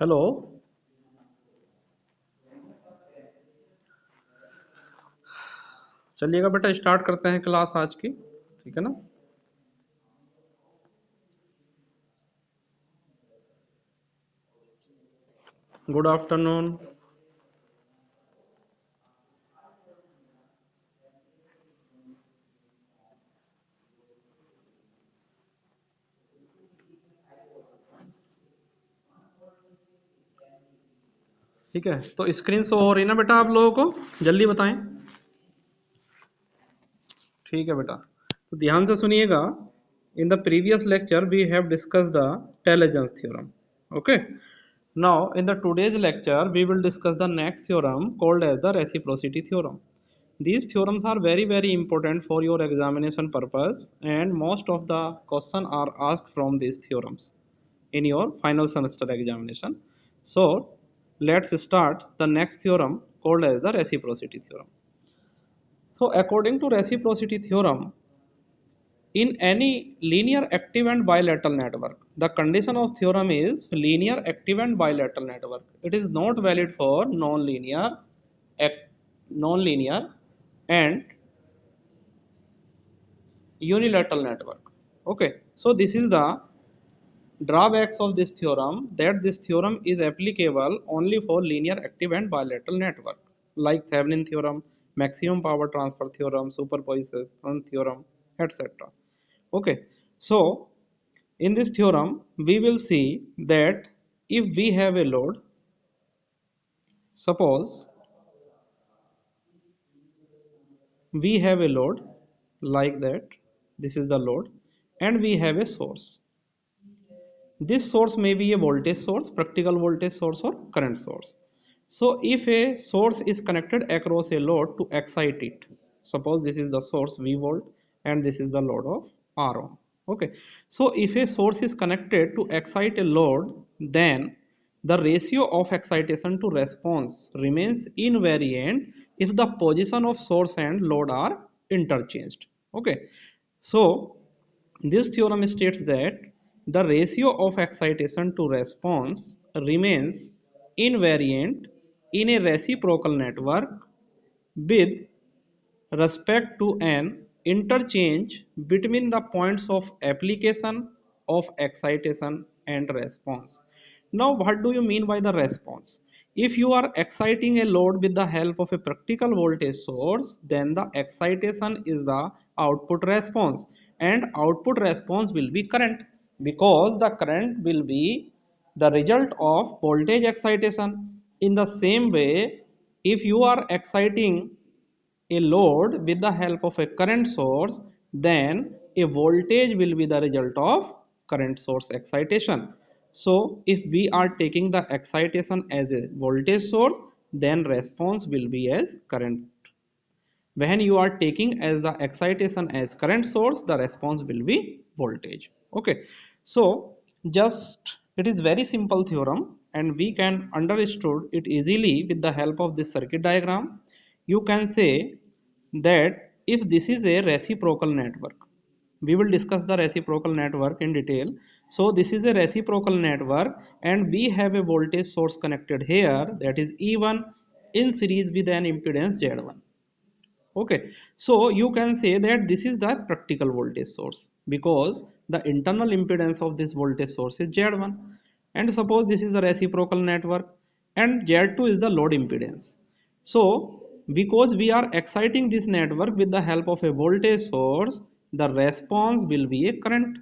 Hello. चलिएगा बेटा, start करते हैं क्लास आज की। ठीक है ना। Good afternoon. ठीक है, तो स्क्रीन शो हो रही ना बेटा आप लोगों को? जल्दी बताएं। ठीक है बेटा, तो ध्यान से सुनिएगा। In the previous lecture we have discuss the Tellegen's theorem. Okay. Now in the today's lecture we will discuss the next theorem called as the reciprocity theorem. These theorems are very important for your examination purpose, and most of the questions are asked from these theorems in your final semester examination. So let's start the next theorem called as the reciprocity theorem. So according to reciprocity theorem, in any linear active and bilateral network, the condition of theorem is linear active and bilateral network. It is not valid for non-linear and unilateral network. Okay, so this is the drawbacks of this theorem, that this theorem is applicable only for linear active and bilateral network like Thevenin theorem, maximum power transfer theorem, superposition theorem, etc. Okay, so in this theorem we will see that if we have a load, suppose we have a load like that, this is the load, and we have a source. This source may be a voltage source, practical voltage source, or current source. So if a source is connected across a load to excite it, suppose this is the source V volt and this is the load of R ohm. Okay, so if a source is connected to excite a load, then the ratio of excitation to response remains invariant if the position of source and load are interchanged. Okay, so this theorem states that the ratio of excitation to response remains invariant in a reciprocal network with respect to an interchange between the points of application of excitation and response. Now, what do you mean by the response? If you are exciting a load with the help of a practical voltage source, then the excitation is the output response, and output response will be current, because the current will be the result of voltage excitation. In the same way, if you are exciting a load with the help of a current source, then a voltage will be the result of current source excitation. So if we are taking the excitation as a voltage source, then response will be as current. When you are taking as the excitation as current source, the response will be voltage. Okay, so just it is very simple theorem, and we can understood it easily with the help of this circuit diagram. You can say that if this is a reciprocal network, we will discuss the reciprocal network in detail. So this is a reciprocal network, and we have a voltage source connected here, that is E1, in series with an impedance Z1. Okay, so you can say that this is the practical voltage source, because the internal impedance of this voltage source is Z1. And suppose this is the reciprocal network and Z2 is the load impedance. So because we are exciting this network with the help of a voltage source, the response will be a current.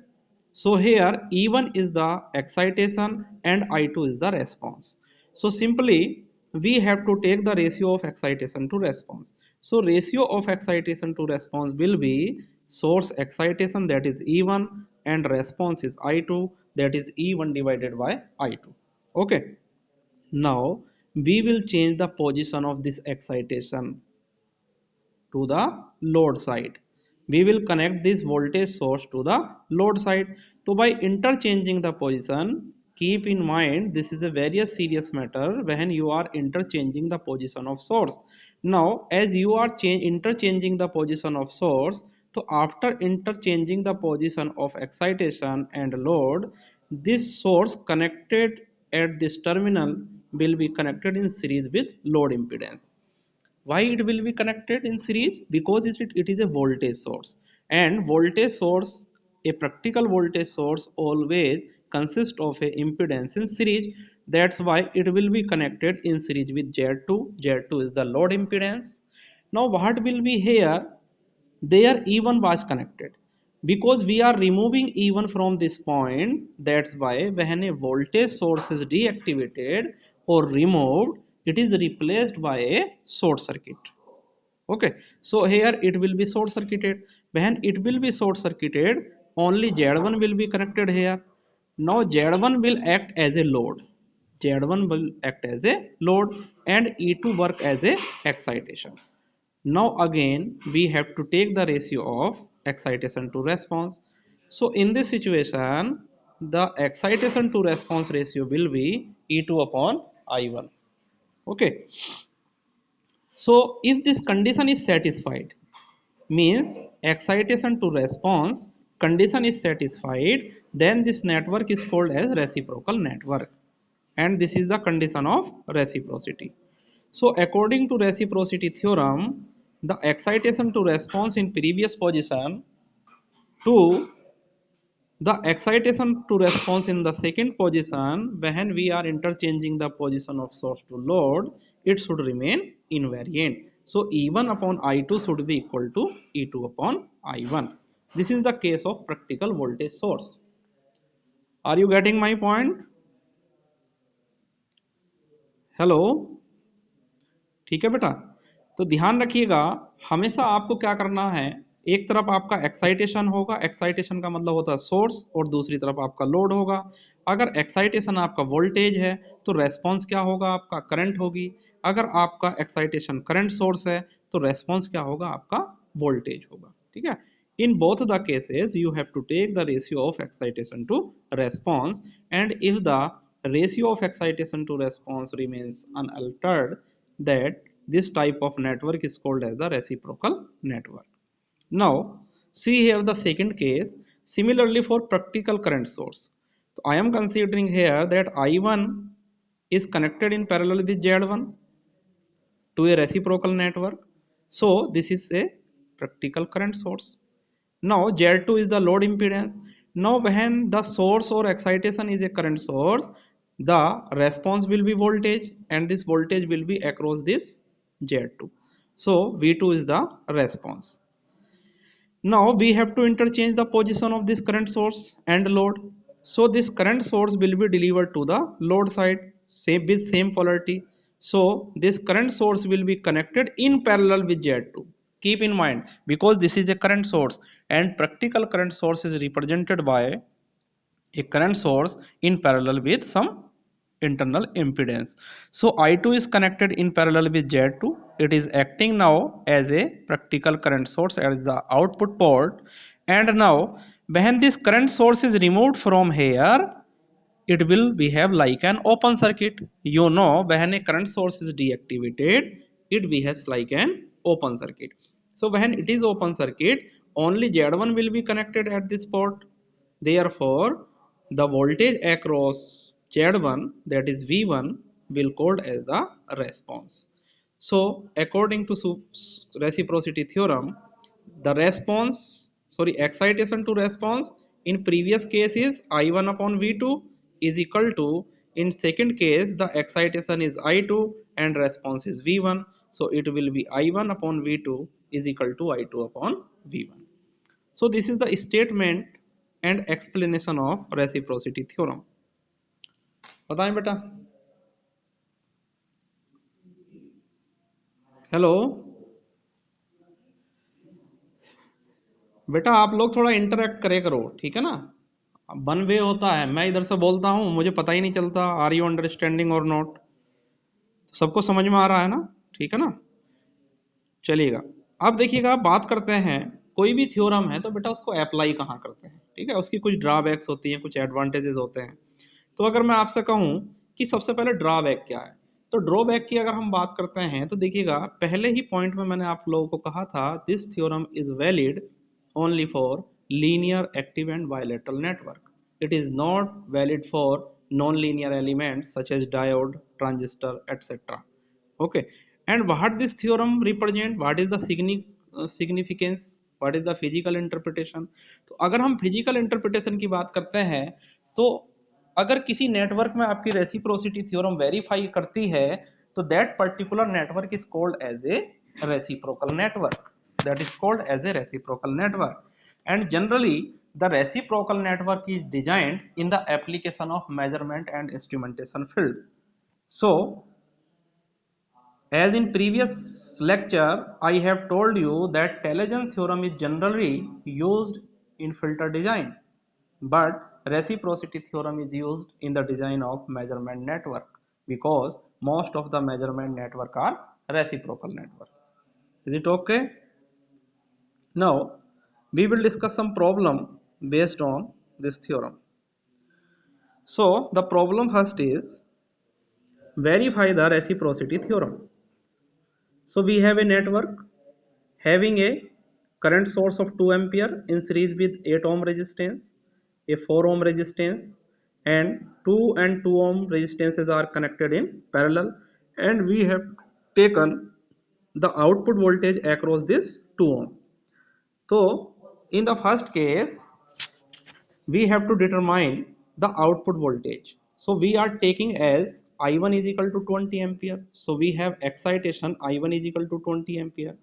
So here E1 is the excitation and I2 is the response. So simply we have to take the ratio of excitation to response. So ratio of excitation to response will be source excitation, that is E1, and response is I2, that is E1 divided by I2. Okay. Now we will change the position of this excitation to the load side. We will connect this voltage source to the load side. So by interchanging the position, keep in mind this is a very serious matter when you are interchanging the position of source. Now as you are interchanging the position of source, so after interchanging the position of excitation and load, this source connected at this terminal will be connected in series with load impedance. Why it will be connected in series? Because it is a voltage source, and voltage source, a practical voltage source, always consists of a impedance in series. That's why it will be connected in series with Z2. Z2 is the load impedance. Now what will be here? There E1 was connected. Because we are removing E1 from this point, that's why when a voltage source is deactivated or removed, it is replaced by a short circuit. Okay, so here it will be short circuited. When it will be short circuited, only Z1 will be connected here. Now Z1 will act as a load. Z1 will act as a load and E2 work as a excitation. Now again we have to take the ratio of excitation to response. So in this situation, the excitation to response ratio will be E2 upon I1. Okay. So if this condition is satisfied, means excitation to response condition is satisfied, then this network is called as reciprocal network, and this is the condition of reciprocity. So according to reciprocity theorem, the excitation to response in previous position to the excitation to response in the second position, when we are interchanging the position of source to load, it should remain invariant. So E1 upon I2 should be equal to E2 upon I1. This is the case of practical voltage source. Are you getting my point? Hello, ठीक है बेटा। तो ध्यान रखिएगा, हमेशा आपको क्या करना है, एक तरफ आपका एक्साइटेशन होगा, एक्साइटेशन का मतलब होता है सोर्स, और दूसरी तरफ आपका लोड होगा। अगर एक्साइटेशन आपका वोल्टेज है तो रेस्पॉन्स क्या होगा, आपका करंट होगी। अगर आपका एक्साइटेशन करंट सोर्स है तो रेस्पॉन्स क्या होगा, आपका वोल्टेज होगा। ठीक है, in both the cases you have to take the ratio of excitation to response, and if the ratio of excitation to response remains unaltered, that this type of network is called as the reciprocal network. Now see here the second case. Similarly for practical current source, so I am considering here that I1 is connected in parallel with Z1 to a reciprocal network. So this is a practical current source. Now Z2 is the load impedance. Now when the source or excitation is a current source, the response will be voltage, and this voltage will be across this Z2. So V2 is the response. Now we have to interchange the position of this current source and load. So this current source will be delivered to the load side, same with same polarity. So this current source will be connected in parallel with Z2. Keep in mind, because this is a current source and practical current source is represented by a current source in parallel with some internal impedance. So I2 is connected in parallel with Z2. It is acting now as a practical current source as the output port, and now when this current source is removed from here, it will behave like an open circuit. You know, when a current source is deactivated, it behaves like an open circuit. So when it is open circuit, only Z1 will be connected at this port. Therefore the voltage across Z1, that is V1, will called as the response. So according to reciprocity theorem, the excitation to response in previous case is I1 upon V2 is equal to, in second case the excitation is I2 and response is V1, so it will be I1 upon V2 is equal to I2 upon V1. So this is the statement and explanation of reciprocity theorem. बताएं बेटा। Hello बेटा, आप लोग थोड़ा interact करे करो, ठीक है ना। वन वे होता है, मैं इधर से बोलता हूँ, मुझे पता ही नहीं चलता आर यू अंडरस्टैंडिंग और नॉट। सबको समझ में आ रहा है ना, ठीक है ना। चलिएगा, अब देखिएगा, बात करते हैं, कोई भी थ्योरम है तो बेटा उसको अप्लाई कहाँ करते हैं, ठीक है। उसकी कुछ ड्रॉबैक्स होती हैं, कुछ एडवांटेजेस होते हैं। तो अगर मैं आपसे कहूँ कि सबसे पहले ड्रॉबैक क्या है, तो ड्रॉबैक की अगर हम बात करते हैं तो देखिएगा, पहले ही पॉइंट में मैंने आप लोगों को कहा था, this theorem is valid only for linear active and bilateral network, it is not valid for non-linear elements such as diode, transistor, etc. Okay, and what this theorem represent, what is the significance, what is the physical interpretation? तो अगर हम physical interpretation की बात करते हैं, तो अगर किसी नेटवर्क में आपकी रेसिप्रोसिटी थ्योरम वेरीफाई करती है, तो that particular network is called as a reciprocal network, that is called as a reciprocal network. And generally the reciprocal network is designed in the application of measurement and instrumentation field. So as in previous lecture, I have told you that Talajan theorem is generally used in filter design, but reciprocity theorem is used in the design of measurement network, because most of the measurement network are reciprocal network. Is it okay? Now we will discuss some problem based on this theorem. So the problem first is verify the reciprocity theorem. So we have a network having a current source of 2 ampere in series with 8 ohm resistance, a 4 ohm resistance, and 2 and 2 ohm resistances are connected in parallel, and we have taken the output voltage across this 2 ohm. So in the first case we have to determine the output voltage. So we are taking as I1 is equal to 20 ampere. So we have excitation I1 is equal to 20 ampere.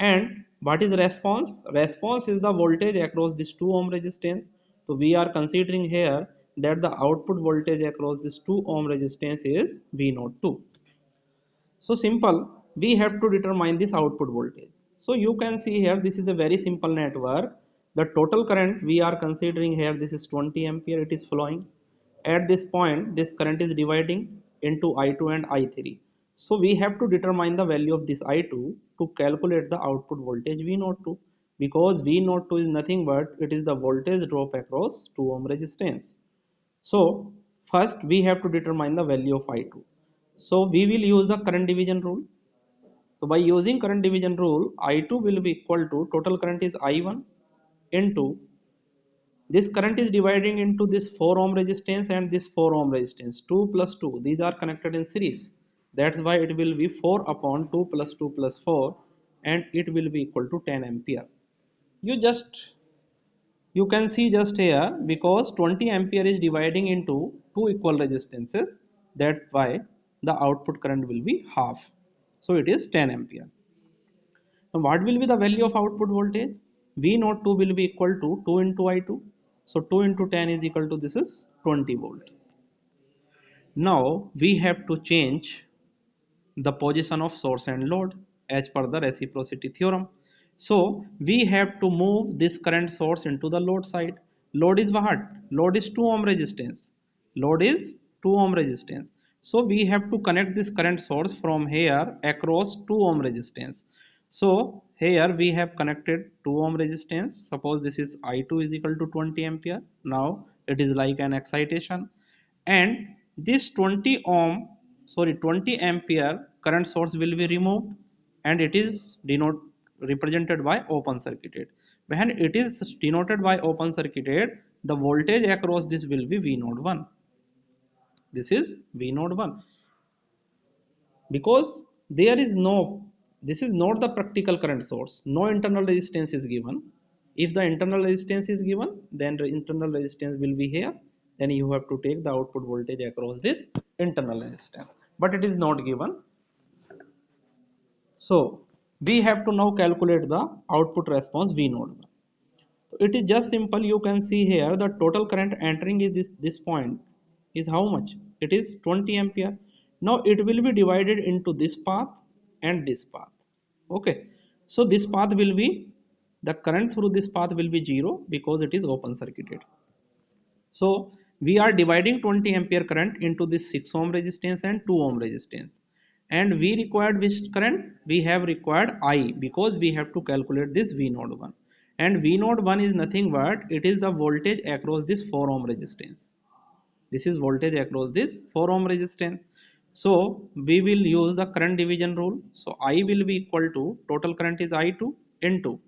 And what is response? Response is the voltage across this 2 ohm resistance. So we are considering here that the output voltage across this 2 ohm resistance is V02. So simple, we have to determine this output voltage. So you can see here, this is a very simple network. The total current we are considering here, this is 20 ampere, it is flowing. At this point, this current is dividing into I2 and I3. So we have to determine the value of this I2 to calculate the output voltage V02, because V02 is nothing but it is the voltage drop across 2 ohm resistance. So first we have to determine the value of I2. So we will use the current division rule. So by using current division rule, I2 will be equal to total current is I1 into this current is dividing into this 4 ohm resistance and this 4 ohm resistance, 2 plus 2, these are connected in series. That's why it will be 4 upon 2 plus 2 plus 4, and it will be equal to 10 ampere. You can see just here, because 20 ampere is dividing into two equal resistances, that's why the output current will be half, so it is 10 ampere. Now what will be the value of output voltage? V naught 2 will be equal to 2 into I2, so 2 into 10 is equal to, this is 20 volt. Now we have to change the position of source and load as per the reciprocity theorem. So we have to move this current source into the load side. Load is what? Load is 2 ohm resistance. Load is 2 ohm resistance. So we have to connect this current source from here across 2 ohm resistance. So here we have connected 2 ohm resistance. Suppose this is I2 is equal to 20 ampere. Now it is like an excitation, and this 20 ampere current source will be removed, and it is represented by open circuited. When it is denoted by open circuited, the voltage across this will be V01. This is V01, because there is no, this is not the practical current source, no internal resistance is given. If the internal resistance is given, then the internal resistance will be here, then you have to take the output voltage across this internal resistance, but it is not given. So we have to now calculate the output response V node. It is just simple, you can see here the total current entering is this point is how much? It is 20 ampere. Now it will be divided into this path and this path. Okay, so this path will be, the current through this path will be 0 because it is open circuited. So we are dividing 20 ampere current into this 6 ohm resistance and 2 ohm resistance. And we required which current? We have required I, because we have to calculate this V node 1. And V node 1 is nothing but it is the voltage across this 4 ohm resistance. This is voltage across this 4 ohm resistance. So we will use the current division rule. So I will be equal to total current is I2 into,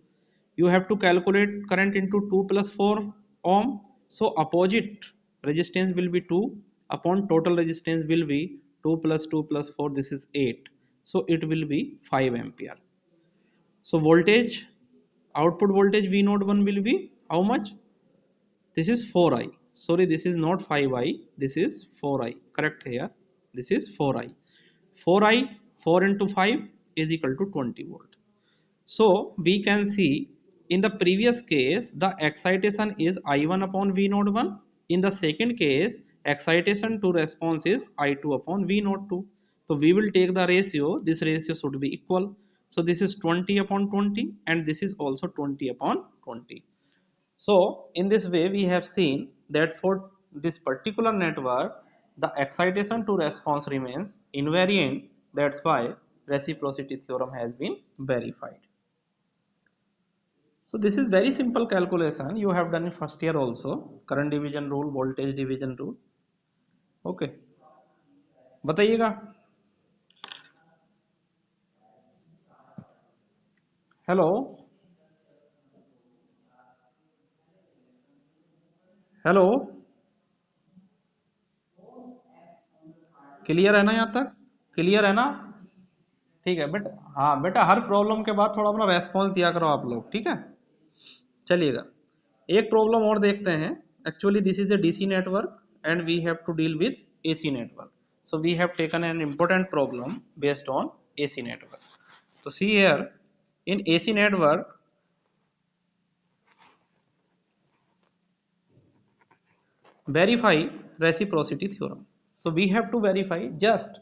you have to calculate current into 2 plus 4 ohm, so opposite resistance will be 2, upon total resistance will be 2 plus 2 plus 4, this is 8, so it will be 5 ampere. So voltage, output voltage V node 1 will be how much? This is 4i. Sorry, this is not 5i, this is 4i. Correct here, this is 4i. 4i, 4 into 5 is equal to 20 volt. So we can see in the previous case the excitation is I1 upon V node 1. In the second case, excitation to response is I2 upon V node 2. So we will take the ratio, this ratio should be equal. So this is 20 upon 20 and this is also 20 upon 20. So in this way we have seen that for this particular network the excitation to response remains invariant. That's why reciprocity theorem has been verified. So this is very simple calculation, you have done in first year also, current division rule, voltage division rule. Okay, बताइएगा. Hello, hello, clear है ना यहाँ तक? Clear है ना? ठीक है बेटा, हाँ बेटा, हर प्रॉब्लम के बाद थोड़ा अपना रेस्पॉन्स दिया करो आप लोग, ठीक है. चलिएगा, एक प्रॉब्लम और देखते हैं. Actually this is a DC network and we have to deal with AC network. So we have taken an important problem based on AC network. तो see here, in AC network, verify reciprocity theorem. So we have to verify, just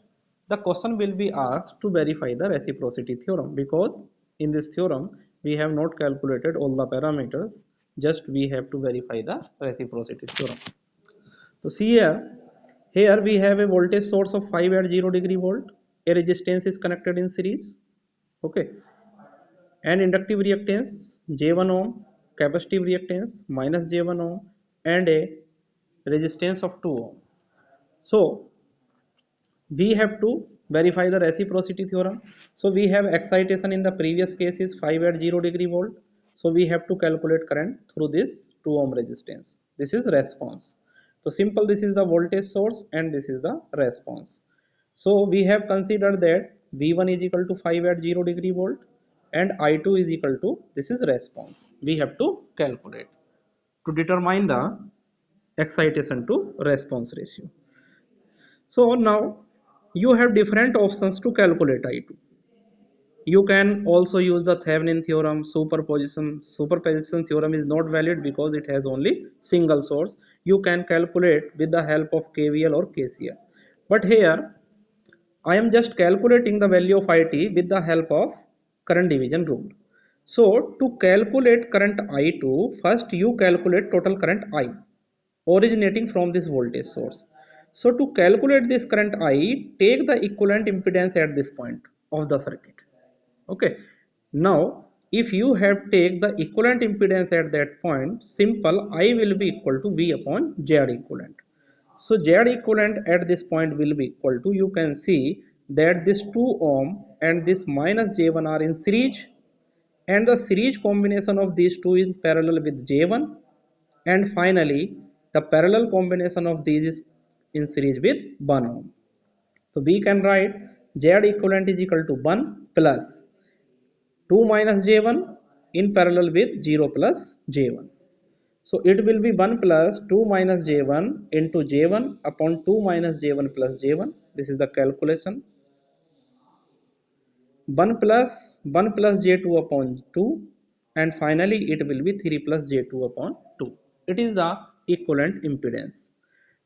the question will be asked to verify the reciprocity theorem, because in this theorem we have not calculated all the parameters, just we have to verify the reciprocity theorem. So see here we have a voltage source of 5 at 0 degree volt, a resistance is connected in series, okay, and inductive reactance J1 ohm, capacitive reactance minus J1 ohm, and a resistance of 2 ohm. So we have to verify the reciprocity theorem. So we have excitation in the previous case is 5 at 0 degree volt. So we have to calculate current through this 2 ohm resistance. This is response. So simple, this is the voltage source and this is the response. So we have considered that V1 is equal to 5 at 0 degree volt and I2 is equal to, this is response. We have to calculate to determine the excitation to response ratio. So now you have different options to calculate I2. You can also use the Thevenin theorem, superposition. Superposition theorem is not valid because it has only single source. You can calculate with the help of KVL or KCL. But here I am just calculating the value of IT with the help of current division rule. So to calculate current I2, first you calculate total current I originating from this voltage source. So to calculate this current I, take the equivalent impedance at this point of the circuit. Okay. Now, if you have take the equivalent impedance at that point, simple, I will be equal to V upon Z equivalent. So Z equivalent at this point will be equal to, you can see that this 2 ohm and this minus J1 are in series, and the series combination of these two is parallel with J1, and finally the parallel combination of these is in series with 1 ohm. So we can write Z equivalent is equal to 1 plus 2 minus J1 in parallel with 0 plus J1. So it will be 1 plus 2 minus J1 into J1 upon 2 minus J1 plus J1. This is the calculation. 1 plus J2 upon 2, and finally it will be 3 plus J2 upon 2. It is the equivalent impedance.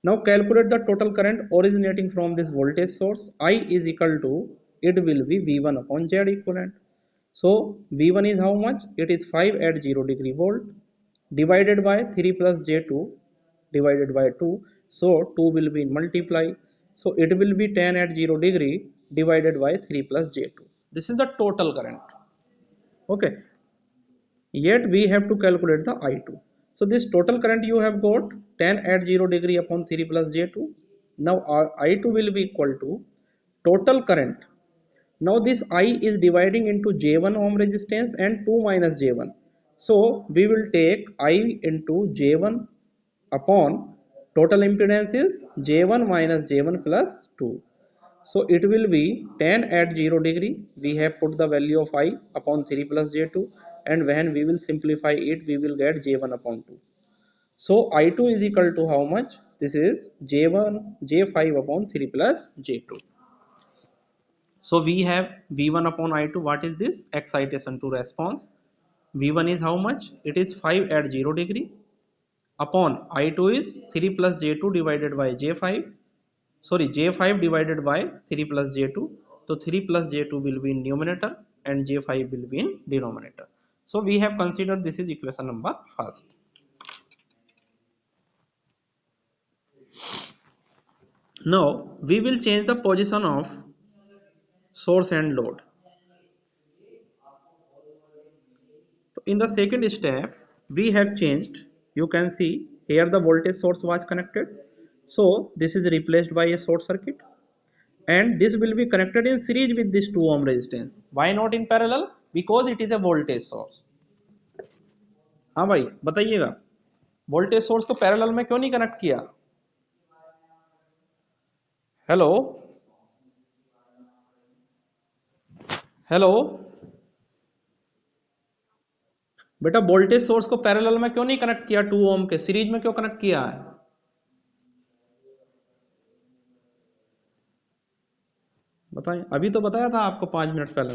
Now calculate the total current originating from this voltage source. I is equal to, it will be V1 upon Z equivalent. So V1 is how much? It is 5 at 0 degree volt divided by 3 plus J2 divided by 2. So 2 will be in multiply. So it will be 10 at 0 degree divided by 3 plus J2. This is the total current. Okay. Yet we have to calculate the I2. So this total current you have got 10 at 0 degree upon 3 plus J2. Now our I2 will be equal to total current. Now this I is dividing into J1 ohm resistance and 2 minus J1. So we will take I into J1 upon Total impedance is J1 minus J1 plus 2. So it will be 10 at 0 degree. We have put the value of I upon 3 plus J2, and when we will simplify it, we will get J1 upon 2. So I2 is equal to how much? This is J1 J5 upon 3 plus J2. So we have V1 upon I2. What is this? Excitation to response. V1 is how much? It is 5 at 0 degree upon I2 is 3 plus J2 divided by J5. Sorry, J5 divided by 3 plus J2. So 3 plus J2 will be in numerator and J5 will be in denominator. So we have considered this is equation number first. Now we will change the position of source and load. In the second step, we have changed. You can see here the voltage source was connected. So this is replaced by a short circuit, and this will be connected in series with this 2 ohm resistance. Why not in parallel? Because it is a voltage source. हाँ भाई बताइएगा, voltage source को parallel में क्यों नहीं connect किया? Hello hello बेटा, voltage source को पैरेलल में क्यों नहीं कनेक्ट किया? 2 ओम के सीरीज में क्यों कनेक्ट किया है? बताएं, अभी तो बताया था आपको 5 मिनट पहले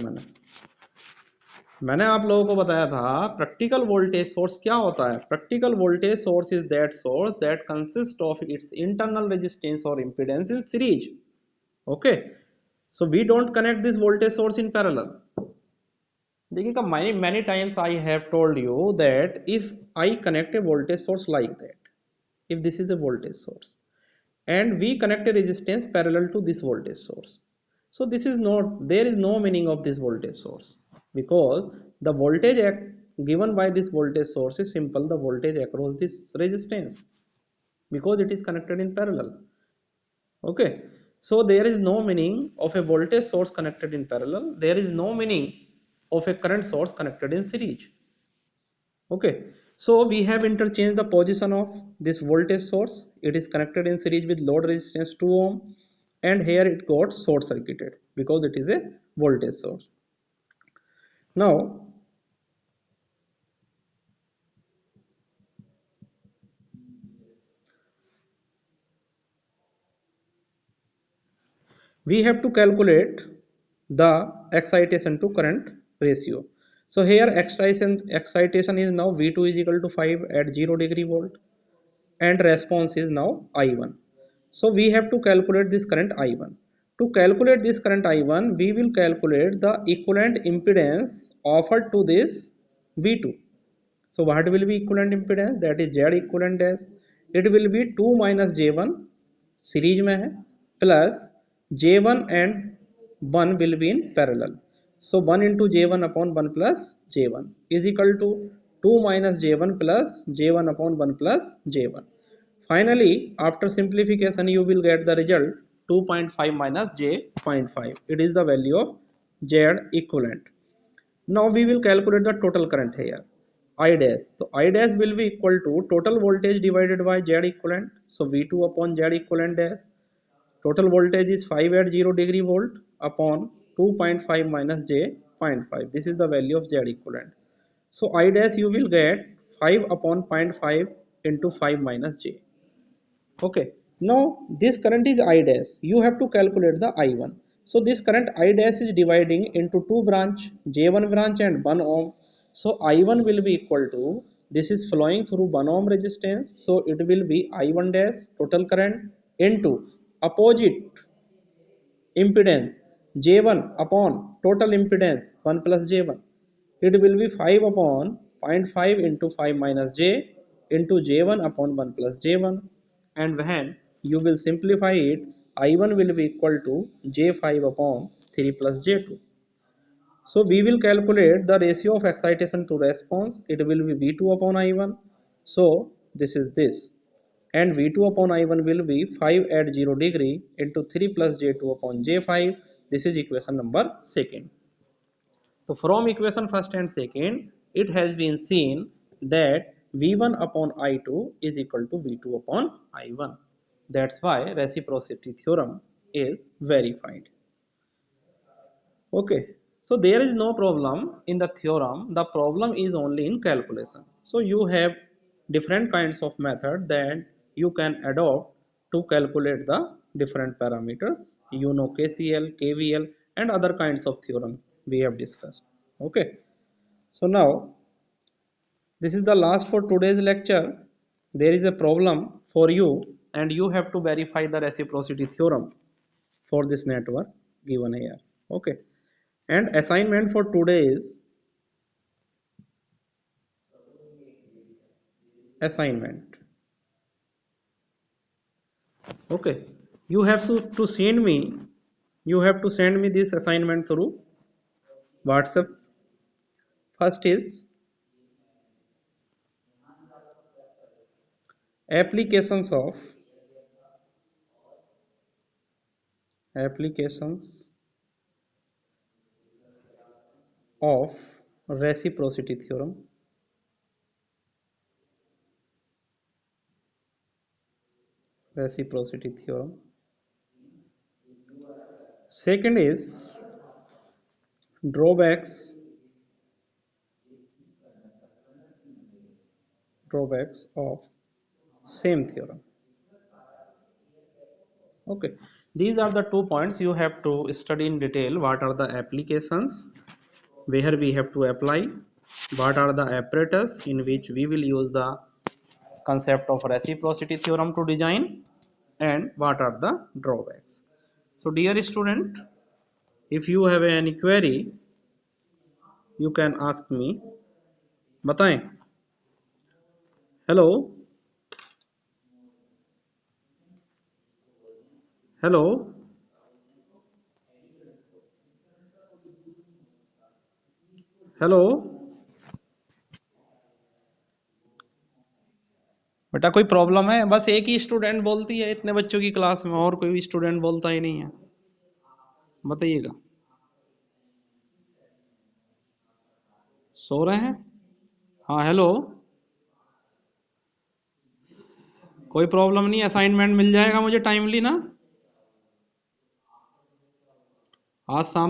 मैंने आप लोगों को बताया था प्रैक्टिकल वोल्टेज सोर्स क्या होता है. Practical voltage source is that source that consist of its internal resistance और impedance in series. Okay, so we don't connect this voltage source in parallel. देखिएगा, many times I have told you that if I connect a voltage source like that, if this is a voltage source and we connect a resistance parallel to this voltage source, so this is not, there is no meaning of this voltage source, because the voltage given by this voltage source is simple, the voltage across this resistance, because it is connected in parallel. Okay, so there is no meaning of a voltage source connected in parallel, there is no meaning of a current source connected in series. Okay, so we have interchanged the position of this voltage source. It is connected in series with load resistance 2 ohm, and here it got short circuited because it is a voltage source. Now we have to calculate the excitation to current ratio. So here excitation is now V2 is equal to 5 at 0 degree volt, and response is now I1. So we have to calculate this current I1. To calculate this current I1, we will calculate the equivalent impedance offered to this V2. So what will be equivalent impedance? That is Z equivalent dash. It will be 2 minus J1 series में है, plus J1 and 1 will be in parallel. So 1 into J1 upon 1 plus J1 is equal to 2 minus J1 plus J1 upon 1 plus J1. Finally, after simplification, you will get the result 2.5 minus J.5. It is the value of Z equivalent. Now we will calculate the total current here. I dash. So I dash will be equal to total voltage divided by Z equivalent. So V2 upon Z equivalent dash. Total voltage is 5 at 0 degree volt upon 2.5 minus J.5. This is the value of Z equivalent. So I dash you will get 5 upon 0.5 into 5 minus J. Okay, now this current is I dash. You have to calculate the I1. So this current I dash is dividing into two branch, J1 branch and 1 ohm. So I1 will be equal to, this is flowing through 1 ohm resistance. So it will be I1 dash total current into opposite impedance J1 upon total impedance 1 plus J1. It will be 5 upon 0.5 into 5 minus J into J1 upon 1 plus J1, and when you will simplify it, I1 will be equal to J5 upon 3 plus J2. So we will calculate the ratio of excitation to response. It will be V2 upon I1. So this is this, and V2 upon I1 will be 5 at 0 degree into 3 plus J2 upon J5. This is equation number second. So from equation first and second, it has been seen that V1 upon I2 is equal to V2 upon I1. That's why reciprocity theorem is verified. Okay, so there is no problem in the theorem. The problem is only in calculation. So you have different kinds of method that you can adopt to calculate the different parameters. You know KCL, KVL and other kinds of theorem we have discussed. Okay, so now this is the last for today's lecture. There is a problem for you and you have to verify the reciprocity theorem for this network given here. Okay, and assignment for today is assignment. Okay, you have to send me, you have to send me this assignment through WhatsApp. First is applications of applications of reciprocity theorem. Reciprocity theorem. Second is drawbacks of same theorem. Okay, these are the 2 points you have to study in detail. What are the applications where we have to apply, what are the apparatus in which we will use the concept of reciprocity theorem to design, and what are the drawbacks. So dear student, if you have any query you can ask me. बताएं. Hello. Hello. Hello. बेटा कोई problem है? बस एक ही student बोलती है इतने बच्चों की क्लास में, और कोई भी स्टूडेंट बोलता ही नहीं है. बताइएगा. सो रहे हैं? हाँ हेलो. कोई प्रॉब्लम नहीं, असाइनमेंट मिल जाएगा मुझे टाइमली ना. आज शाम